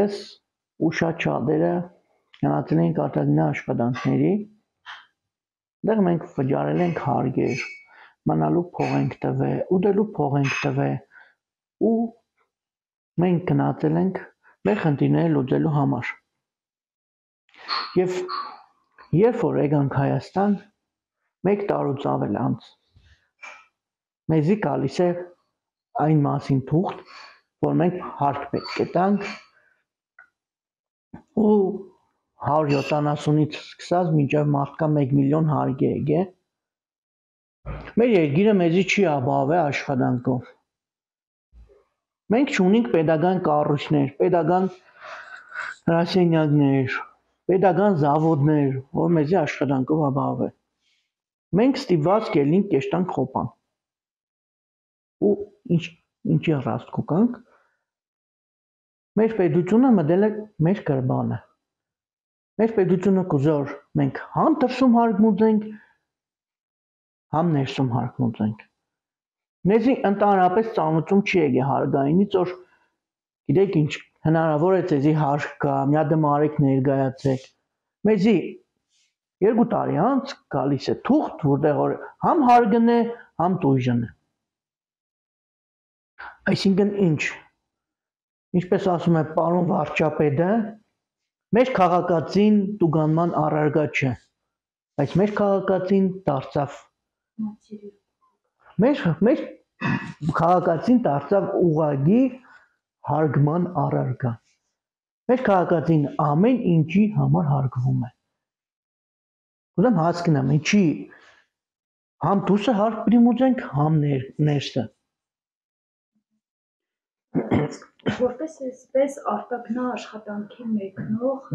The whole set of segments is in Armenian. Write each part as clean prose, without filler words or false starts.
ես ու շատ շատերը գնացել ենք արտադնա աշխատանքների, դեռ մենք վճարել ենք հարգեր, մնալու փող ենք տվել, ուտելու փող ենք տվել ու մենք գնացել ենք մեր խնդիրները լուծելու համար։ Եվ երբ որ եկանք Հայաստան, 1 տարուց ավել անց, մեզի գալիս է այն մասին թուղթ, որ մենք հարկ պետք է տանք ու 170-ից սկսած մինչև մարդկա 1 միլիոն հարկ է եկել։ Մեր երկիրը մեզի չի ապահովել աշխատանքով։ Մենք չունենք պետական կառույցներ, պետական հրասենյակներ, պետական զավոդներ, որ մեզի աշխատանքով ապահովել։ Մենք ստիպված կելինք կեշտանք խոպան։ Ու ինչի ռաստ կուկանք, մեր պետությունը մտել է մեր կրբանը։ Մեր պետությունը կուզոր մենք համ դրսում հարկ մուծենք, համ ներսում հարկ մուծենք։ Մեզի ընդհանրապես ծանոթում չի եկել հարգայինից, որ գիտեք ինչ, հնարավոր է ձեզի հարկ կա, մի հատ մարեք ներկայացեք։ Մեզի 2 տարի անց գալիս է թուղթ, որտեղ որ համ հարգն է, համ տույժն է։ Այսինքն ինչ, ինչպես ասում է պարոն վարչապետը, մեր քաղաքացին տուգանման առարկա չէ, բայց մեր քաղաքացին դարձավ մեր քաղաքացին դարձավ ուղղակի հարգման առարկա։ Մեր քաղաքացին ամեն ինչի համար հարգվում է։ Ուզում հասկանամ, ինչի համ դուսը հարկ պիտի մուծենք, համ ներսը։ Որպես այսպես արտագնա աշխատանքի մեկնող,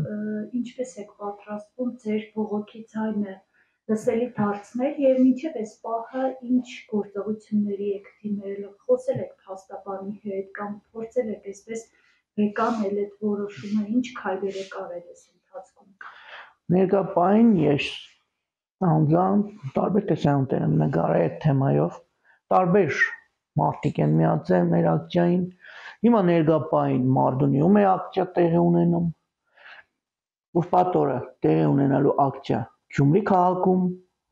ինչպես եք պատրաստվում ձեր բողոքի ձայնը լսելի դարձնել եւ մինչեւ այս պահը ինչ գործողությունների եք դիմել, խոսել եք փաստաբանի հետ կամ փորձել եք այսպես վեկանել այդ որոշումը, ինչ քայլեր եք արել այս ընթացքում։ Ներկայապային ես անձամբ տարբեր տեսանյութեր եմ նկարել այդ թեմայով, տարբեր մարդիկ են միացել մեր ակցիային։ Հիմա ներկայապային Մարտունիում է ակցիա տեղի ունենում, ուրբաթ օրը տեղի ունենալու ակցիա Գյումրի քաղաքում,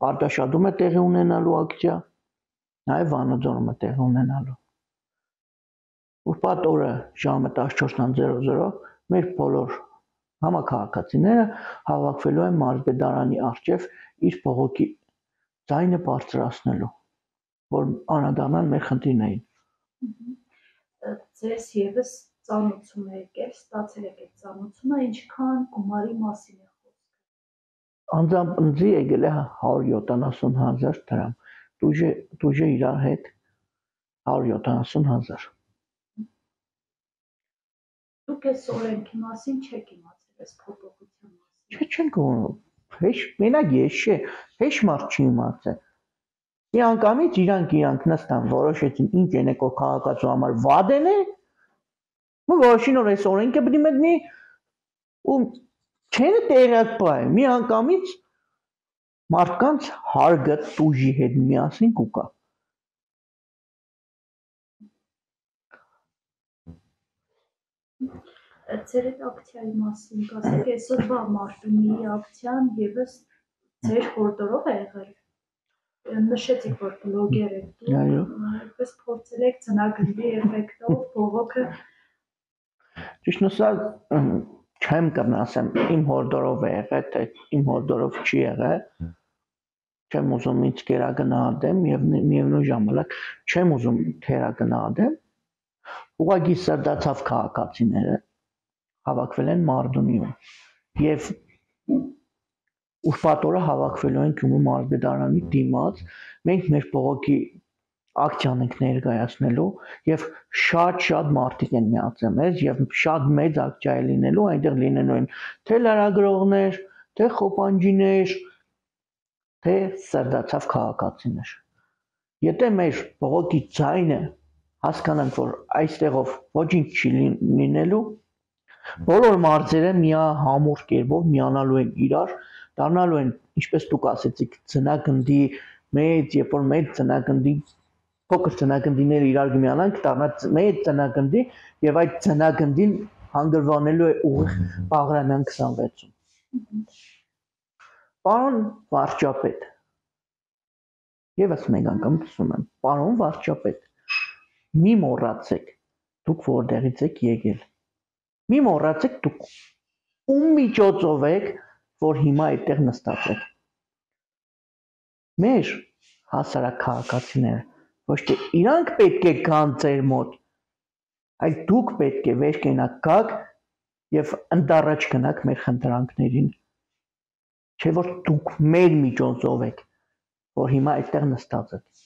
Արտաշատում է տեղի ունենալու ակցիա, նաև Վանաձորում է տեղի ունենալու։ Ուրբաթ օրը ժամը 14:00 մեր բոլոր համաքաղաքացիները հավաքվելու են մարզպետարանի առջև իր բողոքի ձայնը բարձրացնելու, որ անդրադառնան մեր խնդիրներին։ Ձեզ եւս ծանոթում եք, ստացել եք այդ ծանոթումը, ինչքան գումարի մասին է խոսքը։ Անձամբ ինձ եկել է 170,000 դրամ, դուժը իրար հետ 170,000։ Դուք այս օրենքի մասին չեք իմացել, այս փոփոխության մասին։ Չենք իմացել, հեչ մենակ ես չէ, հեչ մարդ չի իմացել։ Մի անգամից իրանք նստան որոշեցին ինչ են եկող քաղաքացու համար վադեն է, ու որոշին որ այս օրենքը պիտի մտնի ու չեն տեղյակ բայ, մի անգամից մարդկանց հարգը տուժի հետ միասին կուկա։ Ձեր այդ ակցիայի մասին կասեք, այսօրվա Մարտունիի ակցիան եւս ձեր հորդորով է եղել։ Նշեցիք, որ բլոգեր եք դուք, այդպես փորձել եք ծնագնդի էֆեկտով բողոքը։ Ճիշտ ասած, չեմ կնասեմ իմ հորդորով է եղել, թե իմ հորդորով չի եղել։ Չեմ ուզում ինձ կերակնահատեմ եւ միևնույն ժամանակ չեմ ուզում թերակնահատեմ։ Ուղղակի սրտացավ քաղաքացիները հավաքվել են Մարտունիում եւ ուրբաթ օրը հավաքվելու են Գյումրի մարզպետարանի դիմաց, մենք մեր բողոքի ակցիան ենք ներկայացնելու եւ շատ մարդիկ են միացել մեզ եւ շատ մեծ ակցիա է լինելու, այնտեղ լինելու են թե լրագրողներ, թե խոպանջիներ, թե սրտացավ քաղաքացիներ։ Եթե մեր բողոքի ձայնը հասկանանք, որ այստեղով ոչինչ չի լինելու, բոլոր մարզերը միահամուռ կերպով միանալու են իրար, դառնալու են, ինչպես դուք ասեցիք, ծնագնդի մեծ, երբ որ մեծ ծնագնդի փոքր ծնագնդիները իրար կմիանան, կդառնա մեծ ծնագնդի եւ այդ ծնագնդին հանգրվանելու է ուղիղ Բաղրամյան 26-ում։ Պարոն վարչապետ, եւս մեկ անգամ ասում եմ, պարոն վարչապետ, մի մոռացեք, դուք որտեղից եք եկել։ Մի մոռացեք դուք ում միջոցով եք, որ հիմա այդտեղ նստած եք։ Մեր հասարակ քաղաքացիները ոչ թե իրանք պետք է գան ձեր մոտ, այլ դուք պետք է վեր կենաք գաք եւ ընդառաջ գնաք մեր խնդրանքներին, չէ որ դուք մեր միջոցով եք, որ հիմա այդտեղ նստած եք։